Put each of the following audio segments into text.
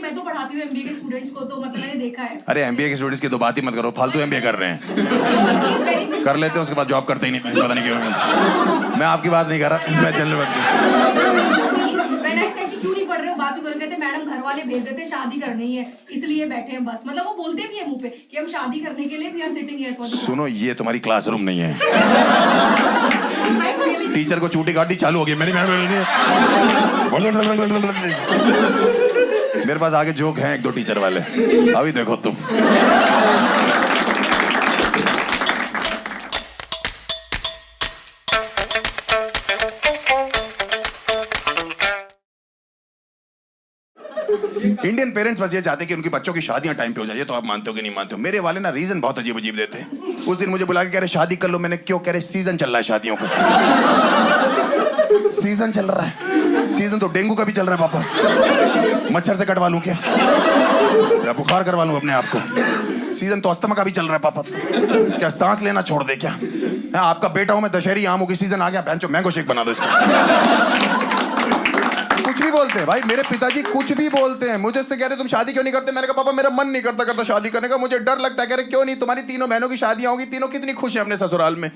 मैं तो पढ़ाती हूँ एमबीए के स्टूडेंट्स को, तो मतलब मैंने देखा है। अरे एमबीए के स्टूडेंट्स की तो बात ही मत करो, फालतू एमबीए कर रहे हैं। कर लेते हैं उसके बाद जॉब करते ही नहीं, पता नहीं क्यों। मैं आपकी बात नहीं कर रहा, मैं जनरल क्यों नहीं पढ़ रहे हो, बात ही करो। कहते मैडम घर वाले भेज देते, शादी करनी है इसलिए बैठे हैं बस। मतलब वो बोलते भी है मुंह पे कि हम शादी करने के लिए भी आर सिटिंग हियर फॉर। सुनो, ये तुम्हारी क्लासरूम नहीं है। टीचर को चूटी काटी चालू हो गई मेरी मैडम। मेरे पास आगे जोक हैं एक दो टीचर वाले, अभी देखो तुम। इंडियन पेरेंट्स बस ये चाहते हैं कि उनकी बच्चों की शादियां टाइम पे हो जाए। ये तो आप मानते हो कि नहीं मानते हो? मेरे वाले ना रीजन बहुत अजीब अजीब देते हैं। उस दिन मुझे बुला के कह रहे शादी कर लो। मैंने क्यों? कह रहे सीजन चल रहा है शादियों का। सीजन चल रहा है? सीजन तो डेंगू का भी चल रहा है पापा। मच्छर से कटवा लूं क्या? या बुखार करवा लूं अपने आप को? सीजन तो अस्थमा का भी चल रहा है पापा। क्या सांस लेना छोड़ दे क्या? आपका बेटा हूं मैं, दशहरी आमों की सीजन आ गया, बहनचोद मैंगो शेक बना दो इसका। कुछ भी बोलते हैं भाई, मेरे पिताजी कुछ भी बोलते हैं। मुझे से कह रहे तुम शादी क्यों नहीं करते? मैंने कहा पापा मेरा मन नहीं करता शादी करने का, मुझे डर लगता है। कह रहे क्यों नहीं? तुम्हारी तीनों बहनों की शादियां होगी, तीनों कितनी खुश है अपने ससुराल में।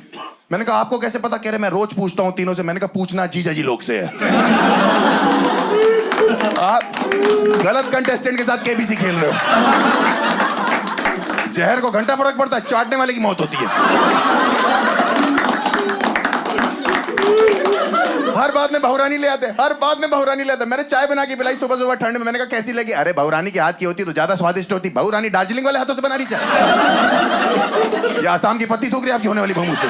मैंने कहा आपको कैसे पता? कह रहे मैं रोज पूछता हूँ तीनों से। मैंने कहा पूछना जीजा जी लोग से है। आप गलत कंटेस्टेंट के साथ केबीसी खेल रहे हो। जहर को घंटा फर्क पड़ता है, चाटने वाले की मौत होती है। हर बात में बहुरानी ले आते, हर बात में बहुरानी ले आते। मैंने चाय बना के पिलाई सुबह सुबह ठंड में। मैंने कहा कैसी लगी? अरे बहुरानी के हाथ की होती तो ज्यादा स्वादिष्ट होती। बहुरानी दार्जिलिंग वाले हाथों से बना रही चाय, या आसाम की पत्ती थूक रही आपकी होने वाली बहू से।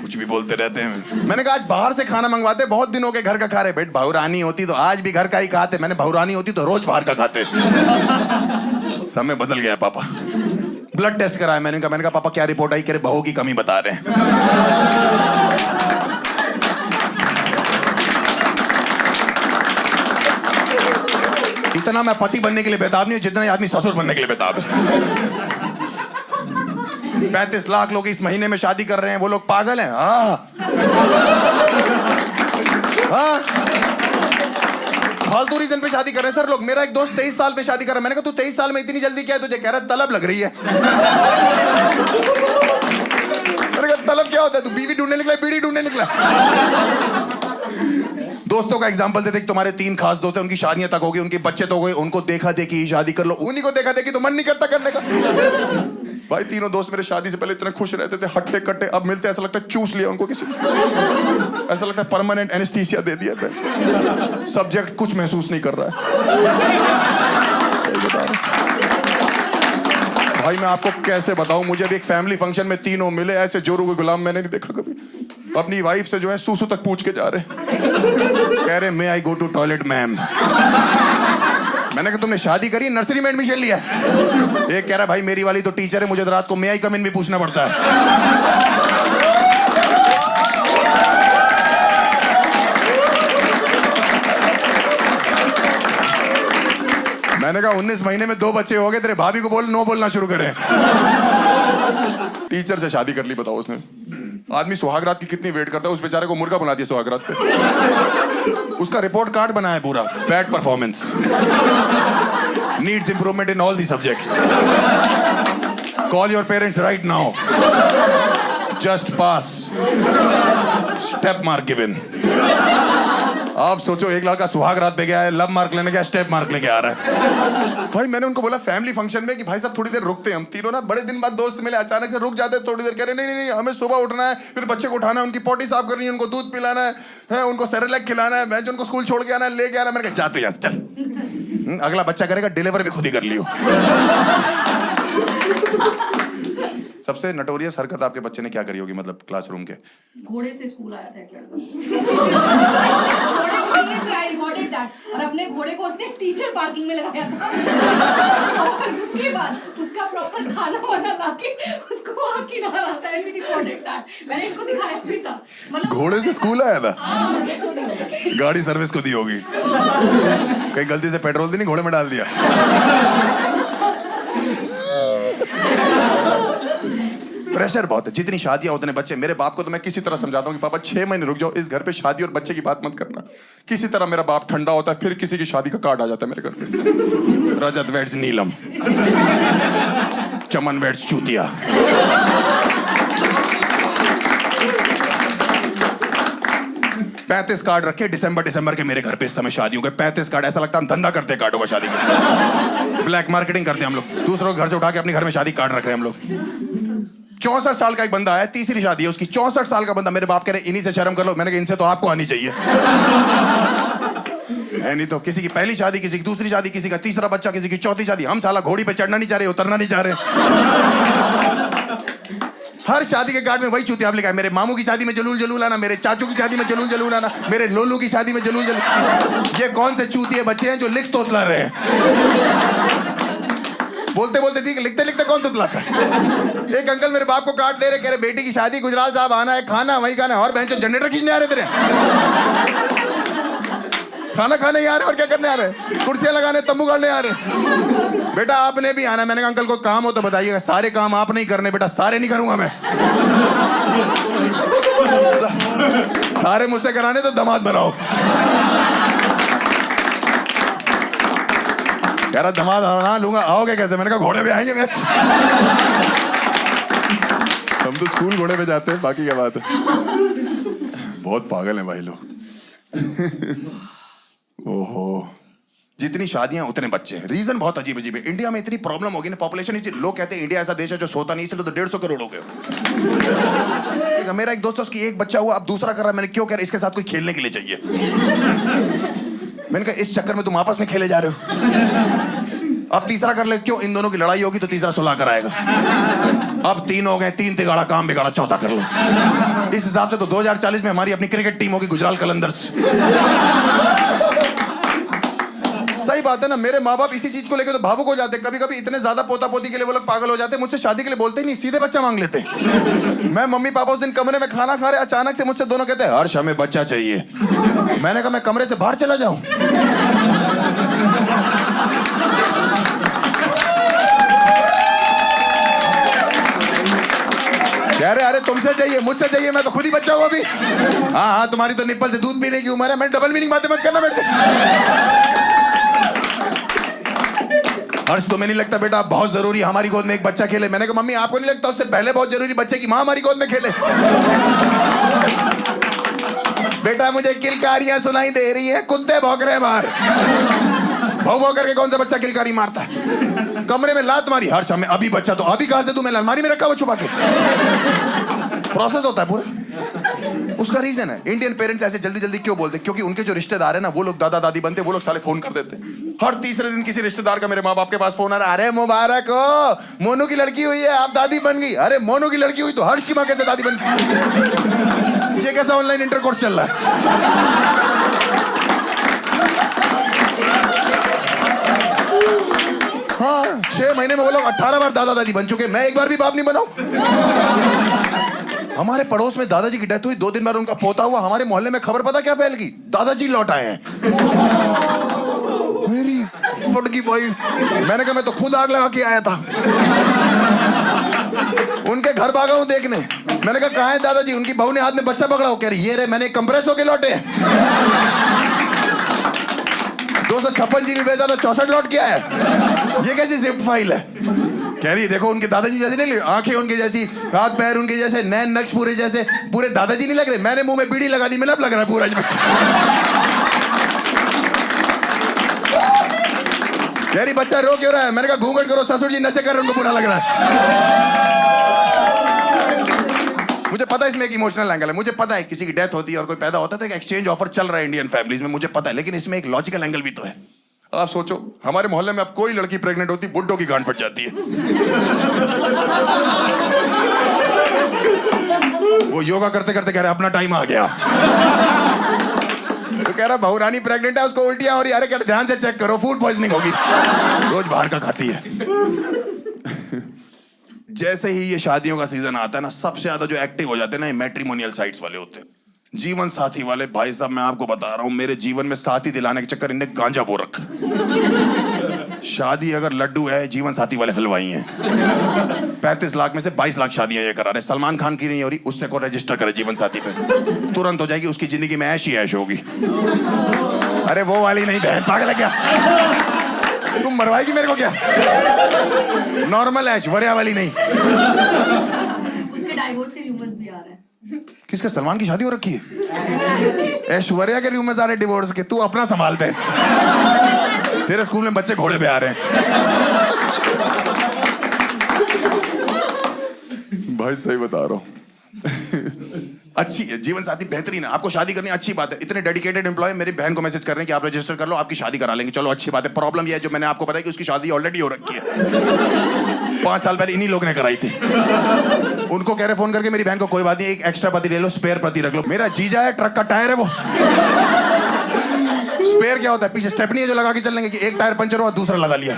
कुछ भी बोलते रहते हैं। मैंने कहा आज बाहर से खाना मंगवाते, बहुत दिनों के घर का खा रहे। बेट बहुरानी होती तो आज भी घर का ही खाते। मैंने बहुरानी होती तो रोज बाहर का खाते। समय बदल गया पापा। ब्लड टेस्ट कराया मैंने कहा पापा क्या रिपोर्ट आई? कह रहे बहू की कमी बता रहे हैं। इतना मैं पति बनने के लिए बेताब नहीं हूं जितना आदमी ससुर बनने के लिए बेताब है। 35 लाख लोग इस महीने में शादी कर रहे हैं, वो लोग पागल हैं? हाँ फालतू रीजन पे शादी कर रहे हैं सर लोग। मेरा एक दोस्त 23 साल पे शादी कर रहा है। मैंने कहा तू 23 साल में इतनी जल्दी क्या है तुझे? कह रहा तलब लग रही है। मैंने कहा तलब क्या होता है? तू बीवी ढूंढने निकला, बीड़ी ढूंढने निकला? दोस्तों का एग्जांपल देते कि तुम्हारे 3 खास दोस्त हैं, उनकी शादियां तक हो गई, उनके बच्चे तो हो गए, उनको देखा देखी ही शादी कर लो। उन्हीं को देखा देखी तो मन नहीं करता करने का। भाई तीनों दोस्त मेरे शादी से पहले इतने खुश रहते थे, हट्टे कट्टे, अब मिलते ऐसा लगता है चूस लिया उनको किसी। ऐसा लगता है परमानेंट एनेस्थीसिया दे दिया। सब्जेक्ट कुछ महसूस नहीं कर रहा है। सही बता रहा भाई, मैं आपको कैसे बताऊं? मुझे अभी एक फैमिली फंक्शन में तीनों मिले, ऐसे जोरू के गुलाम मैंने नहीं देखा कभी। अपनी वाइफ से जो है सूसू तक पूछ के जा रहे। कह रहे मे आई गो टू टॉयलेट मैम। मैंने कहा तुमने शादी करी, नर्सरी में एडमिशन लिया? एक कह रहा भाई मेरी वाली तो टीचर है, मुझे तो रात को मे आई कम इन भी पूछना पड़ता है। मैंने कहा 19 महीने में 2 बच्चे हो गए, तेरे भाभी को बोल नो बोलना शुरू करें। टीचर से शादी कर ली, बताओ उसने। आदमी सुहागरात की कितनी वेट करता है, उस बेचारे को मुर्गा बना दिया सुहागरात पे। उसका रिपोर्ट कार्ड बना है पूरा, bad performance, needs improvement in all the subjects, call your parents right now, just pass, step mark given. आप सोचो एक लड़का सुहागरात पे गया है, लब मार्क लेने गया, स्टेप मार्क लेके आ रहा है। भाई मैंने उनको बोला फैमिली फंक्शन में कि भाई साहब थोड़ी देर रुकते हैं। हम तीनों ना बड़े दिन बाद दोस्त मिले, अचानक से रुक जाते हैं थोड़ी देर। कह रहे नहीं हमें सुबह उठना है, फिर बच्चे को उठाना है, उनकी पोटी साफ करनी है, उनको दूध पिलाना है, उनको सेरेलैक खिलाना है, मैं उनको स्कूल छोड़ के आना है, लेके आना है। मैंने कहा जा तू यहाँ चल, अगला बच्चा करेगा डिलीवर भी खुद ही कर लियो। सबसे नटोरियस हरकत आपके बच्चे ने क्या करी होगी, मतलब क्लासरूम के? घोड़े से स्कूल आया था एक लड़का। और अपने घोड़े को उसने टीचर पार्किंग में लगाया था। और उसके बाद उसका प्रॉपर खाना वाना लाके उसको वहाँ खिला रहा था। मैंने इनको दिखाया भी था। मतलब घोड़े से स्कूल आया था? गाड़ी सर्विस को दी होगी, कहीं गलती से पेट्रोल तो नहीं घोड़े में डाल दिया? प्रेशर बहुत है, जितनी शादियां उतने बच्चे। मेरे बाप को तो मैं किसी तरह समझाता हूँ कि पापा 6 महीने रुक जाओ, इस घर पे शादी और बच्चे की बात मत करना। किसी तरह मेरा बाप ठंडा होता है, फिर किसी की शादी का कार्ड आ जाता है मेरे घर पे। रजत वेड्स नीलम, चमन वेड्स चूतिया। 35 कार्ड रखे दिसंबर के मेरे घर पे इस समय शादियों के 35 कार्ड। ऐसा लगता है हम धंधा करते हैं कार्डों का, शादी का ब्लैक मार्केटिंग करते हैं हम लोग। दूसरों के घर से उठा के अपने घर में शादी कार्ड रख रहे हैं हम लोग। 64 साल का एक बंदा है, तीसरी शादी है उसकी। 64 साल का बंदा, मेरे बाप कह रहे इन्हीं से शर्म कर लो। मैंने कहा इनसे तो आपको आनी चाहिए है, नहीं तो किसी की पहली शादी, किसी की दूसरी शादी, किसी का तीसरा बच्चा, किसी की चौथी शादी। हम साला घोड़ी पे चढ़ना नहीं चाह रहे, उतरना नहीं चाह रहे। हर शादी के कार्ड में वही चूतिया लिखा है। मेरे मामू की शादी में जलूल जलूल आना, मेरे चाचू की शादी में जलूल जलूल आना, मेरे लोलू की शादी में जलूल जलूल। ये कौन से चूतिए बच्चे हैं जो लिख तोतला रहे हैं? बोलते बोलते ठीक, लिखते लिखते कौन तुतलाता है? एक अंकल मेरे बाप को कार्ड दे रहे, कह रहे बेटी की शादी, गुजराल साहब आना है, खाना वही खाना है। और बहन जनरेटर खींचने आ रहे तेरे, खाना खाने ही आ रहे और क्या करने आ रहे? कुर्सियां लगाने, तंबू गाड़ने आ रहे। बेटा आपने भी आना। मैंने कहा अंकल को काम हो तो बताइएगा। सारे काम आप नहीं करने बेटा, सारे नहीं करूंगा मैं। सारे मुझसे कराने तो दामाद बनाओ। कह रहा दामाद बना लूंगा, आओगे कैसे? मैंने कहा घोड़े पे आएंगे। मैं हम तो स्कूल घोड़े पे जाते हैं, बाकी क्या बात है। बहुत पागल हैं भाई लोग। ओहो, जितनी शादियां उतने बच्चे हैं। रीजन बहुत अजीब अजीब है। इंडिया में इतनी प्रॉब्लम होगी ना, पॉपुलेशन इतनी, लोग कहते हैं इंडिया ऐसा देश है जो सोता नहीं, इसलिए तो 150 करोड़ हो गए। मेरा एक दोस्त है, उसकी एक बच्चा हुआ, अब दूसरा कर रहा है। मैंने क्यों कह रहा, इसके साथ कोई खेलने के लिए चाहिए। मैंने कहा इस चक्कर में तुम आपस में खेले जा रहे हो। अब तीसरा कर ले, क्यों? इन दोनों की लड़ाई होगी तो तीसरा सुलह कर आएगा। अब 3 हो गए, 3 तिगाड़ा काम बिगाड़ा, चौथा कर लो। इस हिसाब से तो 2040 में हमारी अपनी क्रिकेट टीम होगी, गुजराल कलंदर्स। सही बात है ना। मेरे माँ बाप इसी चीज को लेकर तो भावुक हो जाते। कभी कभी इतने ज्यादा पोता पोती के लिए वो लोग पागल हो जाते। मुझसे शादी के लिए बोलते ही नहीं, सीधे बच्चा मांग लेते। मैं मम्मी पापा उस दिन कमरे में खाना खा रहे, अचानक से मुझसे दोनों कहते हैं हर्ष हमें बच्चा चाहिए। मैंने कहा मैं कमरे से बाहर चला जाऊं? अरे तुमसे चाहिए, मुझसे चाहिए, मैं तो खुद ही बच्चा हूं अभी। हाँ तुम्हारी तो निप्पल से दूध पीने की उम्र है। मैं डबल मीनिंग बातें मत करना मेरे से। हर्ष तुम्हें नहीं लगता बेटा बहुत जरूरी हमारी गोद में एक बच्चा खेले? मैंने कहा मम्मी आपको नहीं लगता उससे पहले बहुत जरूरी बच्चे की माँ हमारी गोद में खेले? बेटा मुझे किलकारियां सुनाई दे रही है, कुत्ते भौंक रहे हैं बाहर। भौ भौ करके कौन सा बच्चा किलकारी मारता है? कमरे में लात मारी, हर्ष हमें अभी बच्चा, तो अभी कहां से तुम्हें अलमारी में रखा हुआ छुपा के? प्रोसेस होता है पूरा। उसका रीजन है। इंडियन पेरेंट्स ऐसे जल्दी जल्दी क्यों बोलते? क्योंकि उनके जो रिश्तेदार है ना, वो लोग दादा दादी बनते, वो लोग साले फोन कर देते। हर तीसरे दिन किसी रिश्तेदार का मेरे माँ बाप के पास फोन आ रहा है, अरे मुबारक हो, मोनू की लड़की हुई है, आप दादी बन गई। अरे मोनू की लड़की हुई तो हर्ष की माँ कैसे दादी बन गई? ये कैसा ऑनलाइन इंटरकोर्स चल रहा है? हाँ 6 महीने में वो लोग 18 बार दादा दादी बन चुके, मैं एक बार भी बाप नहीं बनाऊं। हमारे पड़ोस में दादाजी की डेथ हुई, 2 दिन बाद उनका पोता हुआ। हमारे मोहल्ले में खबर पता क्या फैल गई? दादाजी लौट आए हैं। मेरी फटकी भाई, मैंने कहा मैं तो खुद आग लगा के आया था। उनके घर भागा हूं देखने। मैंने कहा कहाँ है दादाजी? उनकी बहू ने हाथ में बच्चा पकड़ा हो, कह रही ये रे मैंने कंप्रेस होके लौटे। 256 GB भेजा था, 64 लौट के आया। ये कैसी जिप फाइल है? कह रही देखो उनके दादाजी जैसे नहीं, आंखें उनके जैसी, हाथ पैर उनके जैसे, नैन नक्श पूरे जैसे, पूरे दादाजी नहीं लग रहे। मैंने मुंह में बीड़ी लगा दी, मिलब लग रहा है पूरा। कह रही बच्चा रो क्यों रहा है? मैंने कहा घूंघट करो, ससुर जी नशे कर रहे, उनको बुरा लग रहा है। मुझे पता है इसमें एक इमोशनल एंगल है। मुझे पता है किसी की डेथ होती है और कोई पैदा होता है तो एक एक्सचेंज ऑफर चल रहा है इंडियन फैमिलीज में, मुझे पता है। लेकिन इसमें एक लॉजिकल एंगल भी तो है। आप सोचो हमारे मोहल्ले में अब कोई लड़की प्रेग्नेंट होती, बुड्ढों की गांड फट जाती है। वो योगा करते करते कह रहे अपना टाइम आ गया। तो कह रहा बहू रानी प्रेग्नेंट है, उसको उल्टियां हो रही। अरे कह रहे ध्यान से चेक करो, फूड पॉइजनिंग होगी, रोज बाहर का खाती है। जैसे ही ये शादियों का सीजन आता है ना, सबसे ज्यादा जो एक्टिव हो जाते हैं ना, ये मैट्रिमोनियल साइट्स वाले होते हैं, जीवन साथी वाले। भाई साहब मैं आपको बता रहा हूं, मेरे जीवन में साथी दिलाने के चक्कर इनने गांजा बो रखा। शादी अगर लड्डू है, जीवन साथी वाले हलवाई हैं। 35 लाख में से 22 लाख शादियां ये करा रहे। सलमान खान की नहीं हो रही, उससे को रजिस्टर करे जीवन साथी पे, तुरंत हो जाएगी, उसकी जिंदगी में ऐश ही ऐश होगी। अरे वो वाली नहीं बहन, पागल है क्या? तुम मरवाएगी मेरे को क्या? नॉर्मल ऐश, वरिया वाली नहीं। उसके डाइवोर्स के रूमर्स भी आ रहे हैं। किसका? सलमान की शादी हो रखी है? ऐश्वर्या के रूमर्स आ रहे डिवोर्स के। तू अपना संभाल पे, तेरे स्कूल में बच्चे घोड़े पे आ रहे हैं। भाई सही बता रहा हूँ। अच्छी है जीवन साथी, बेहतरीन है। आपको शादी करनी अच्छी बात है। इतने डेडिकेटेड एम्प्लॉय मेरी बहन को मैसेज कर रहे हैं कि आप रजिस्टर कर लो, आपकी शादी करा लेंगे। चलो अच्छी बात है। प्रॉब्लम यह है, जो मैंने आपको बताया कि उसकी शादी ऑलरेडी हो रखी है। 5 साल पहले इन्हीं लोग ने कराई थी। उनको कह रहे फोन करके, मेरी बहन को कोई बात नहीं, एक एक्स्ट्रा पति ले लो, स्पेयर पति रख लो। मेरा जीजा है, ट्रक का टायर है वो। स्पेयर क्या होता है? पीछे स्टेपनी है जो लगा के चलने की, एक टायर पंचर हुआ दूसरा लगा लिया।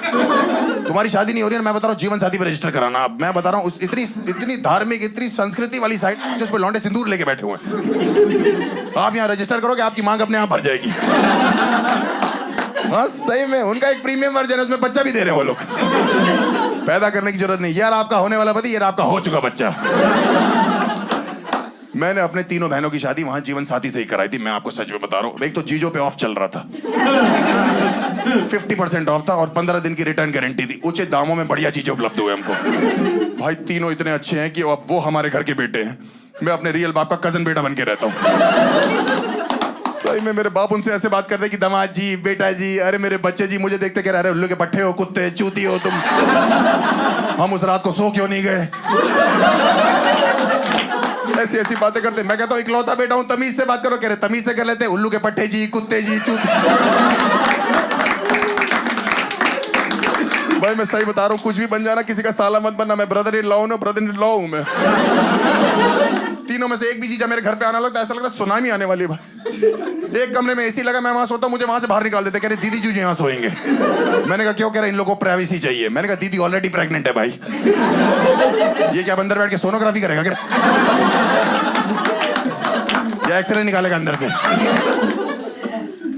तुम्हारी शादी नहीं हो रही है, मैं बता रहा हूँ जीवन साथी पे रजिस्टर कराना। अब मैं बता रहा हूँ, इतनी धार्मिक, इतनी संस्कृति वाली साइट जिस पे लौंडे सिंदूर लेके बैठे हुए हैं। आप यहाँ रजिस्टर करोगे, आपकी मांग अपने आप भर जाएगी। हाँ सही में, उनका एक प्रीमियम वर्जन है, उसमें बच्चा भी दे रहे हैं वो लोग। पैदा करने की जरूरत नहीं। यार आपका होने वाला पति, यार आपका हो चुका बच्चा। मैंने अपने तीनों बहनों की शादी वहां जीवन साथी से ही कराई थी। मैं आपको सच में बता रहा हूँ। एक तो चीजों पे ऑफ चल रहा था, 50% ऑफ था, और 15 दिन की रिटर्न गारंटी थी। उचित दामों में बढ़िया चीजें उपलब्ध हुए हमको। भाई तीनों इतने अच्छे हैं कि अब वो हमारे घर के बेटे हैं। मैं अपने रियल बाप का कजन बेटा बन के रहता हूँ। सही में मेरे बाप उनसे ऐसे बात करते कि दामाद जी, बेटा जी, अरे मेरे बच्चे जी, मुझे देखते कह रहे उल्लू के पट्टे हो, कुत्ते चूती हो तुम। हम उस रात को सो क्यों नहीं गए? ऐसी ऐसी बातें करते। मैं कहता हूँ इकलौता बेटा हूँ, तमीज से बात करो। कह रहे तमीज से कर लेते, उल्लू के पट्टे जी, कुत्ते जी, चूती। भाई मैं सही बता रहा हूँ, कुछ भी बन जाना, किसी का साला मत बनना। मैं ब्रदर इन लॉ हूँ, ब्रदर इन लॉ हूँ मैं। तीनों में से एक भी चीज मेरे घर पे आना लगता है, ऐसा लगता है सुनामी आने वाली है भाई। एक कमरे में एसी लगा, मैं वहां सोता हूँ, मुझे वहां से बाहर निकाल देते। कह रहे दीदी जी यहाँ सोएंगे। मैंने कहा क्यों? कह रहे इन लोगों को प्राइवेसी चाहिए। मैंने कहा दीदी ऑलरेडी प्रेग्नेंट है भाई, ये क्या अंदर बैठ के सोनोग्राफी करेगा क्या? या एक्सरे निकालेगा अंदर से?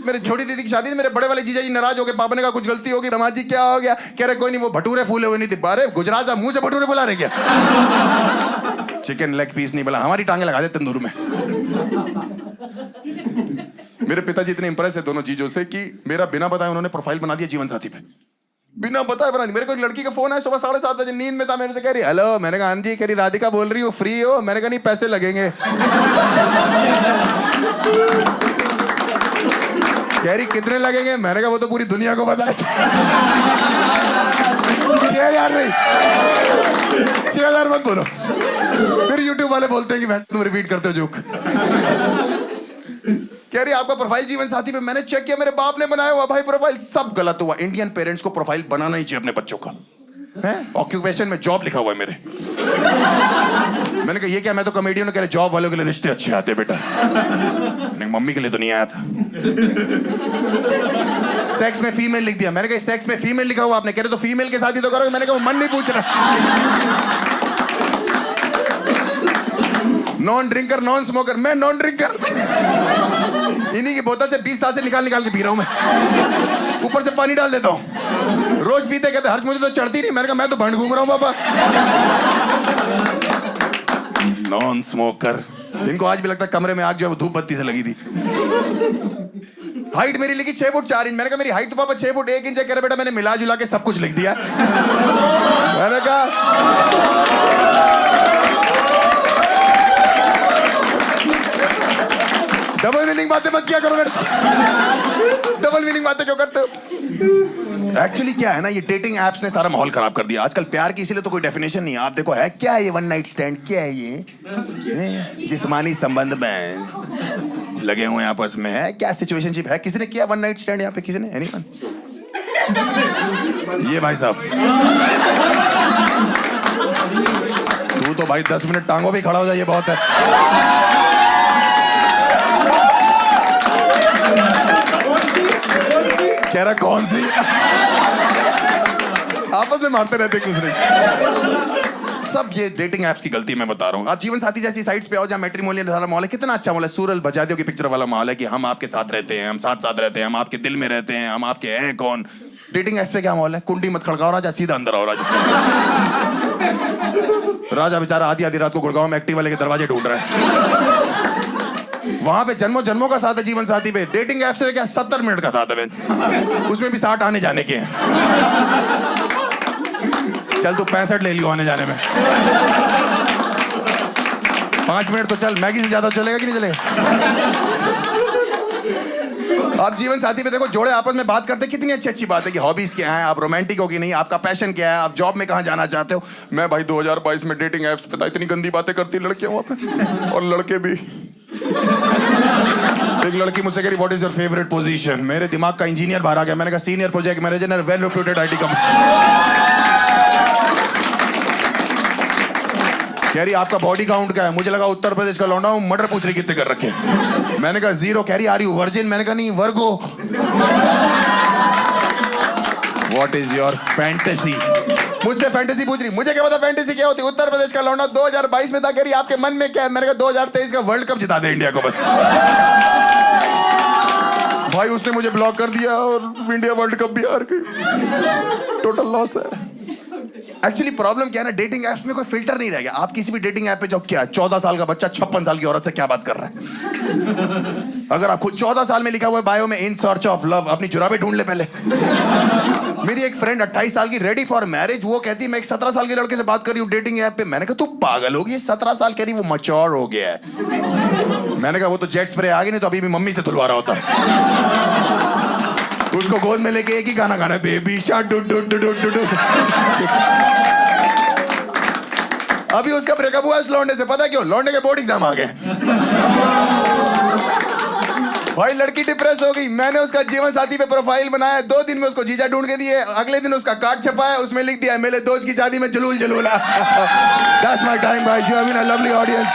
मेरे छोटी दीदी की शादी थी, मेरे बड़े वाले जीजा जी नाराज हो गए। पापा ने कहा कुछ गलती होगी। दामाद जी क्या हो गया? कह रहे कोई नहीं, वो भटूरे फूले हुए नहीं थे। अरे गुजरात जा, मुंह से भटूरे फुला रहे क्या? चिकन लेग पीस नहीं बोला, हमारी टांगे लगा दे तंदूर में। मेरे पिताजी इतने इंप्रेस है दोनों चीजों से कि मेरा बिना बताए उन्होंने प्रोफाइल बना दिया जीवन साथी पे। बिना बताए बना दी। मेरे को एक लड़की का फोन आया सुबह 7:30 बजे, नींद में था, मेरे से कह रही हेलो। मैंने कहा हाँ जी। कह रही राधिका बोल रही हो, फ्री हो? मैंने कहा नहीं, पैसे लगेंगे। कह रही कितने लगेंगे? मैंने कहा वो तो पूरी दुनिया को पता है। 6,000 नहीं, 6,000 मत बोलो। फिर YouTube वाले बोलते हैं कि तुम रिपीट करते हो जोक। कह रही आपका प्रोफाइल जीवन साथी पे मैंने चेक किया, मेरे बाप ने बनाया हुआ भाई प्रोफाइल, सब गलत हुआ। इंडियन पेरेंट्स को प्रोफाइल बनाना ही चाहिए अपने बच्चों का। ऑक्यूपेशन में जॉब लिखा हुआ है मेरे। मैंने कहा ये क्या? मैं तो कॉमेडियन। कह रहे जॉब वालों के लिए रिश्ते अच्छे आते बेटा। मम्मी के लिए तो नहीं आया था। सेक्स में फीमेल लिख दिया। मैंने कहा सेक्स में फीमेल लिखा हुआ आपने? कह रहे तो फीमेल के साथ ही तो करोगे। मैंने कहा मन नहीं पूछ रहा। Non drinker, non smoker. मैं नॉन ड्रिंकर, इन्हीं की बोतल से 20 साल से निकाल के पी रहा हूं मैं। ऊपर से पानी डाल देता हूं। रोज पीते कहते हर्ष मुझे तो चढ़ती नहीं। मैंने कहा मैं तो भंड घूम रहा हूं बाबा। Non smoker. इनको आज भी लगता है कमरे में आग जो है वो धूप बत्ती से लगी थी। हाइट मेरी लिखी 6 फुट 4 इंच। मैंने कहा मेरी हाइट तो पापा 6 फुट 1 इंच है। कह रहे बेटा मैंने मिला जुला के सब कुछ लिख दिया। मैंने कहा डबल मीनिंग बातें मत किया करो मेरे साथ। डबल मीनिंग बातें क्यों करते हो? एक्चुअली क्या है ना, ये डेटिंग एप्स ने सारा माहौल खराब कर दिया। आजकल प्यार की इसीलिए तो कोई डेफिनेशन नहीं है। आप देखो है क्या ये वन नाइट स्टैंड? क्या है ये? जिस्मानी संबंध में लगे हुए आपस में है क्या? सिचुएशनशिप है? किसी ने किया वन नाइट स्टैंड यहाँ पे? किसी ने? एनीवन? ये भाई साहब तू तो भाई 10 मिनट टांगों पे खड़ा हो जाए, ये बहुत है। कह रहा कौन सी? आपस में मारते रहते एक दूसरे। सब ये डेटिंग एप्स की गलती मैं बता रहा हूँ। आप जीवन साथी जैसी साइट्स पे आओ जहाँ मैट्रिमोनियल सारा माहौल है, कितना अच्छा माहौल है, सूरज बजादियों की पिक्चर वाला माहौल है कि हम आपके साथ रहते हैं, हम साथ साथ रहते हैं, हम आपके दिल में रहते हैं, हम आपके हैं कौन। डेटिंग एप्स पे क्या माहौल है, कुंडी मत खड़काओ राजा, सीधा अंदर आओ राजा। राजा बेचारा आधी आधी रात को गुड़गांव में एक्टिवा लेके दरवाजे ढूंढ रहा है। वहां पे जन्मों जन्मों का साथ है जीवन साथी पे। डेटिंग एप्स पे क्या 70 मिनट का साथ है, उसमें भी 60 आने जाने के हैं। चल तू 65 ले लियो आने जाने में, 5 मिनट तो चल, मैगी से ज्यादा चलेगा कि नहीं चलेगा। आप जीवन साथी पे देखो, जोड़े आपस में बात करते, कितनी अच्छी अच्छी बात है कि हॉबीज क्या है, आप रोमांटिक हो कि नहीं, आपका पैशन क्या है, आप जॉब में कहाँ जाना चाहते हो। मैं भाई 2022 में डेटिंग एप्स पे इतनी गंदी बातें करती लड़कियां वहां पे, और लड़के भी। एक लड़की मुझसे कह रही what is your favourite position. मेरे दिमाग का इंजीनियर बाहर आ गया। मैंने कहा senior project manager, well reputed IT company. कह रही आपका बॉडी काउंट क्या है। मुझे लगा उत्तर प्रदेश का लौंडा हूं, मर्डर पूछ रही कितने कर रखे। मैंने कहा 0। कह रही आर यू वर्जिन। मैंने कहा नहीं, Virgo. What is your fantasy. मुझसे फैंटेसी पूछ रही, मुझे क्या पता फैंटेसी क्या होती। उत्तर प्रदेश का लौंडा 2022 में था। कह रही आपके मन में क्या है। मैंने कहा 2023 का वर्ल्ड कप जिता दे इंडिया को बस। भाई उसने मुझे ब्लॉक कर दिया और इंडिया वर्ल्ड कप भी हार गई। टोटल लॉस है। एक्चुअली प्रॉब्लम क्या है ना, डेटिंग ऐप्स में कोई फिल्टर नहीं रह गया। आप किसी भी डेटिंग ऐप पे जाओ, क्या 14 साल का बच्चा 56 साल की औरत से क्या बात कर रहा है। अगर आप खुद 14 साल में लिखा हुआ है बायो में इन सर्च ऑफ लव, अपनी जुराबे ढूंढ ले पहले। मेरी एक फ्रेंड 28 साल की, रेडी फॉर मैरिज। वो कहती मैं एक 17 साल के लड़के से बात कर रही हूँ डेटिंग ऐप पे। मैंने कहा तू पागल होगी, 17 साल कह रही वो मैच्योर हो गया है। मैंने कहा वो तो जेट स्प्रे आ गई, नहीं तो अभी भी मम्मी से धुलवा रहा होता। उसको गोद में लेके एक ही गाना गाना है, baby shark do do do do do. अभी उसका ब्रेकअप हुआ इस लौंडे से, पता क्यों? लौंडे के बोर्ड एग्जाम आ गए। भाई लड़की डिप्रेस हो गई। मैंने उसका जीवन साथी पे प्रोफाइल बनाया, 2 दिन में उसको जीजा ढूंढ के दिए। अगले दिन उसका कार्ड छपाया, उसमें लिख दिया मेरे दोस्त की शादी में जलूल जलूला। That's my time, guys. You have been a lovely audience.